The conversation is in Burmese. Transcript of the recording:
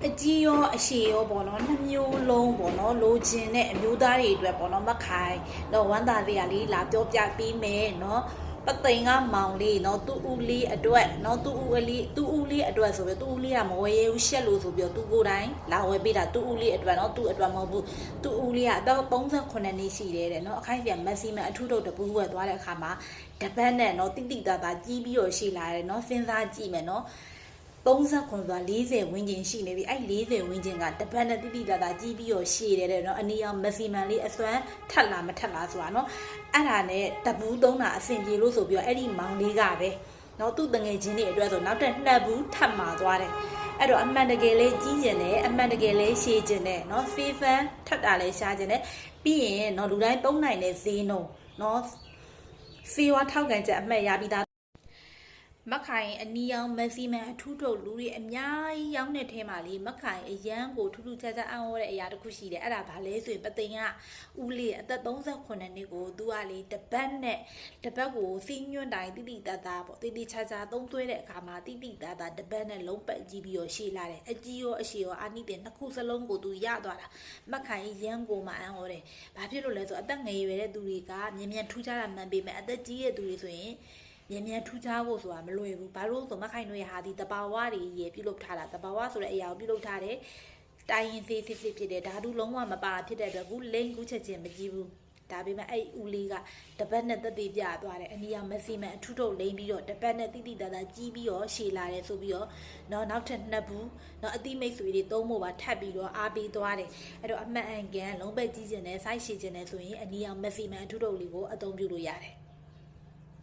အကြီးရောအရှိရောပေါ့နော်နှစ်မျိုးလုံးပေါ့နော်လိုချင်တဲ့အမျိုးသားတွေအတွက်ပေါ့နော်မခိုင်တော့ဝမ်းသာသေးရလေးလာပြောပြပေးမယ်နော်ပသိမ်ကမောင်လေးနော်သူ့ဦးလေးအတွက်နော်သူ့ဦးလေးအတွက်ဆိုပြီးသူ့ဦးလေးကမဝယ်ရဘူးရှက်လို့ဆိုပြီးသူ့ကိုယ်တိုင်လာဝယ်ပေးတာသူ့ဦးလေးအတွက်နော်သူ့အတွက်မဟုတ်ဘူးသူ့ဦးလေးကအသက်38နှစ်ရှိတယ်တဲ့နော်အခိုင်ပြန်မက်ဆီမန်အထူးထုတ်တပူးဝယ်သွားတဲ့အခါမှာတပတ်နဲ့နော်တိတိတသားကြီးပြီးတော့ရှိလာတယ်နော်စဉ်းစားကြည့်မယ်နော်30ခွန်ဆိုတာ40ဝန်းကျင်ရှိနေပြီအဲ့40ဝန်းကျင်ကတပတ်နဲ့တိတိတသားကြီးပြီးတော့ရှည်တယ်တဲ့နော်အနီအောင်မက်ဆီမန်လေးအစွမ်းထက်လာမထက်လာဆိုတာနော်အဲ့ဒါနဲ့တပူးသုံးတာအဆင်ပြေလို့ဆိုပြီးတော့အဲ့ဒီမောင်လေးကပဲနော်သူ့တငယ်ချင်းတွေအတွက်ဆိုနောက်ထပ်2ဘူးထပ်မှာသွားတယ်အဲ့တော့အမှန်တကယ်လေးကြီးကျင်တယ်အမှန်တကယ်လေးရှည်ကျင်တယ်နော်ဖေးဖန်ထပ်တာလေးရှားကျင်တယ်ပြီးရင်နော်လူတိုင်းသုံးနိုင်တဲ့ဈေးနှုန်းနော်စေဝါထောက်ကန်ချက်အမှတ်ရပြီးသားမခိုင်အနီရောင်မက်ဆီမန်အထူးထုတ်လူတွေအများကြီးရောက်တဲ့ထဲမှာလေမခိုင်အရန်ကိုထူးထူးခြားခြားအောင်ရတဲ့အရာတစ်ခုရှိတယ်အဲ့ဒါဘာလဲဆိုရင်ပသိမ်ကဦးလေးအသက်38နှစ်ကိုသူကလေတပတ်ကိုစီးညွန့်တိုင်းတိတိတတ်တာပေါ့တိတိခြားခြားသုံးသွဲတဲ့အခါမှာတိတိတတ်တာတပတ်နဲ့လုံးပတ်ကြီးပြီးတော့ရှေ့လာတယ်အကြီးရောအရှည်ရောအာနိတဲ့နှစ်ခုစလုံးကိုသူရသွားတာမခိုင်ရန်ကိုမှအံ့ဩတယ်ဘာဖြစ်လို့လဲဆိုအသက်ငယ်ရွယ်တဲ့သူတွေကမြန်ထူးခြားတာမှန်ပေမဲ့အသက်ကြီးတဲ့သူတွေဆိုရင်မြန်ထူးခြားဖို့ဆိုတာမလွယ်ဘူးဘာလို့ဆိုမခိုင်တို့ရဟာဒီတဘာဝတွေရေပြုလုပ်ထားတာတဘာဝဆိုတဲ့အရာကိုပြုလုပ်ထားတယ်တိုင်းရင်သေးစစ်ဖြစ်တယ်ဓာတုလုံးဝမပါဖြစ်တဲ့အတွက်ခုလိမ့်ကူးချက်ချင်းမကြည့်ဘူးဒါပေမဲ့အဲ့ဦးလေးကတပတ်နဲ့သက်သေပြသွားတယ်အနီရောင်မက်ဆီမန်အထူးထုတ်လိမ့်ပြီးတော့တပတ်နဲ့တိတိတသားကြီးပြီးတော့ရှည်လာတယ်ဆိုပြီးတော့နောက်ထပ်2ဘူးအတိမိတ်ဆွေတွေသုံးဖို့ပါထပ်ပြီးတော့အားပေးသွားတယ်အဲ့တော့အမှန်အကန်လုံးပဲကြီးကျင်တယ်စိုက်ရှည်ကျင်တယ်ဆိုရင်အနီရောင်မက်ဆီမန်အထူးထုတ်လေးကိုအသုံးပြုလို့ရတယ်